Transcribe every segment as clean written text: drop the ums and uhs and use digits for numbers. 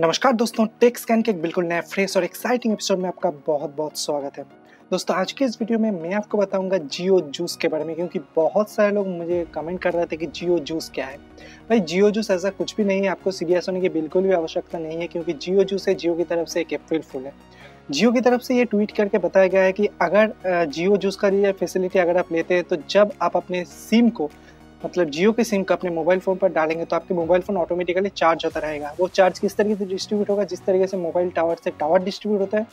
नमस्कार दोस्तों, take scan के एक बिल्कुल नया फ्रेश और एक्साइटिंग एपिसोड में आपका बहुत बहुत स्वागत है। दोस्तों आज के इस वीडियो में मैं आपको बताऊंगा जियो जूस के बारे में, क्योंकि बहुत सारे लोग मुझे कमेंट कर रहे थे कि जियो जूस क्या है। भाई जियो जूस ऐसा कुछ भी नहीं है, आपको सीरियस होने की बिल्कुल भी आवश्यकता नहीं है, क्योंकि जियो जूस है जियो की तरफ से एक अप्रैल फूल है। जियो की तरफ से ये ट्वीट करके बताया गया है कि अगर जियो जूस का ये फैसिलिटी अगर आप लेते हैं तो जब आप अपने सिम को मतलब जियो के सिम का अपने मोबाइल फ़ोन पर डालेंगे तो आपके मोबाइल फ़ोन ऑटोमेटिकली चार्ज होता रहेगा। वो चार्ज किस तरीके से डिस्ट्रीब्यूट होगा, जिस तरीके से मोबाइल टावर से टावर डिस्ट्रीब्यूट होता है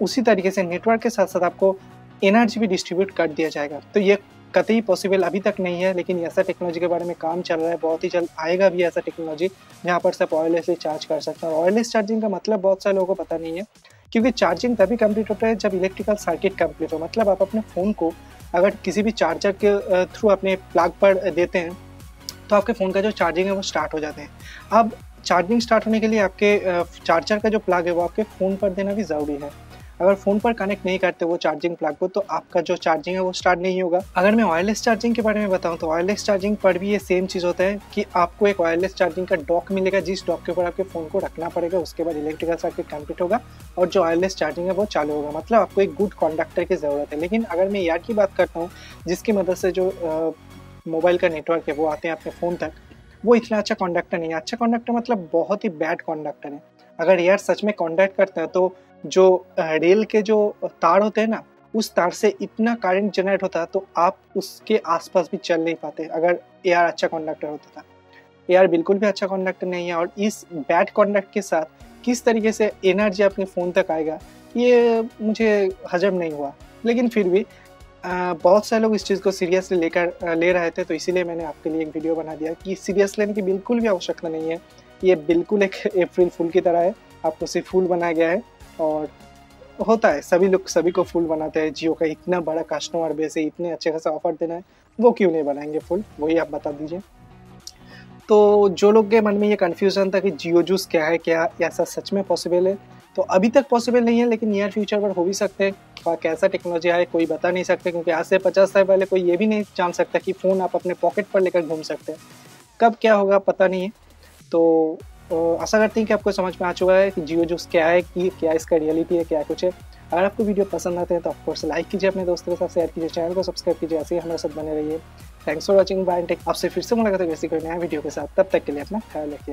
उसी तरीके से नेटवर्क के साथ साथ आपको एनर्जी भी डिस्ट्रीब्यूट कर दिया जाएगा। तो ये कतई पॉसिबल अभी तक नहीं है, लेकिन ऐसा टेक्नोलॉजी के बारे में काम चल रहा है। बहुत ही जल्द आएगा भी ऐसा टेक्नोलॉजी जहाँ पर सब वायरलेसली चार्ज कर सकते हैं। वायरलेस चार्जिंग का मतलब बहुत सारे लोगों को पता नहीं है, क्योंकि चार्जिंग तभी कंप्लीट होता है जब इलेक्ट्रिकल सर्किट कंप्लीट हो। मतलब आप अपने फ़ोन को अगर किसी भी चार्जर के थ्रू अपने प्लग पर देते हैं तो आपके फ़ोन का जो चार्जिंग है वो स्टार्ट हो जाते हैं। अब चार्जिंग स्टार्ट होने के लिए आपके चार्जर का जो प्लग है वो आपके फ़ोन पर देना भी ज़रूरी है। अगर फ़ोन पर कनेक्ट नहीं करते वो चार्जिंग प्लग को तो आपका जो चार्जिंग है वो स्टार्ट नहीं होगा। अगर मैं वायरलेस चार्जिंग के बारे में बताऊं तो वायरलेस चार्जिंग पर भी ये सेम चीज़ होता है कि आपको एक वायरलेस चार्जिंग का डॉक मिलेगा, जिस डॉक के ऊपर आपके फ़ोन को रखना पड़ेगा। उसके बाद इलेक्ट्रिकल सर्किट कंप्लीट होगा और जो वायरलेस चार्जिंग है वो चालू होगा। मतलब आपको एक गुड कंडक्टर की ज़रूरत है। लेकिन अगर मैं यार की बात करता हूँ जिसकी मदद से जो मोबाइल का नेटवर्क है वो आते हैं अपने फ़ोन तक, वो इतना अच्छा कंडक्टर नहीं है। अच्छा कंडक्टर मतलब बहुत ही बैड कंडक्टर है। अगर एयर सच में कंडक्ट करता है तो जो रेल के जो तार होते हैं ना, उस तार से इतना करंट जनरेट होता है तो आप उसके आसपास भी चल नहीं पाते अगर एयर अच्छा कंडक्टर होता था। एयर बिल्कुल भी अच्छा कंडक्टर नहीं है, और इस बैड कंडक्ट के साथ किस तरीके से एनर्जी अपने फ़ोन तक आएगा ये मुझे हजम नहीं हुआ। लेकिन फिर भी बहुत सारे लोग इस चीज़ को सीरियसली ले रहे थे, तो इसीलिए मैंने आपके लिए एक वीडियो बना दिया कि सीरियस लेने की बिल्कुल भी आवश्यकता नहीं है। ये बिल्कुल एक अप्रैल फूल की तरह है, आपको सिर्फ फूल बनाया गया है। और होता है, सभी लोग सभी को फूल बनाते हैं। जियो का इतना बड़ा कस्टमर बेस है, इतने अच्छे खासा ऑफर देना है, वो क्यों नहीं बनाएंगे फूल, वही आप बता दीजिए। तो जो लोग के मन में ये कन्फ्यूज़न था कि जियो जूस क्या है, क्या ऐसा सच में पॉसिबल है, तो अभी तक पॉसिबल नहीं है, लेकिन नियर फ्यूचर पर हो भी सकते हैं। कैसा टेक्नोलॉजी आए कोई बता नहीं सकते, क्योंकि आज से 50 साल पहले कोई ये भी नहीं जान सकता कि फ़ोन आप अपने पॉकेट पर लेकर घूम सकते हैं। कब क्या होगा पता नहीं है। तो आशा करते हैं कि आपको समझ में आ चुका है कि जियो जूस क्या है, कि क्या इसका रियलिटी है, क्या कुछ है। अगर आपको वीडियो पसंद आते हैं तो ऑफकोर्स लाइक कीजिए, अपने दोस्तों के साथ शेयर कीजिए, चैनल को सब्सक्राइब कीजिए। ऐसे ही हमारे साथ बने रहिए। Thanks for watching, bye take. आपसे फिर से मुलाकात होगी ऐसी कोई नया वीडियो के साथ। तब तक के लिए अपना ख्याल रखिएगा।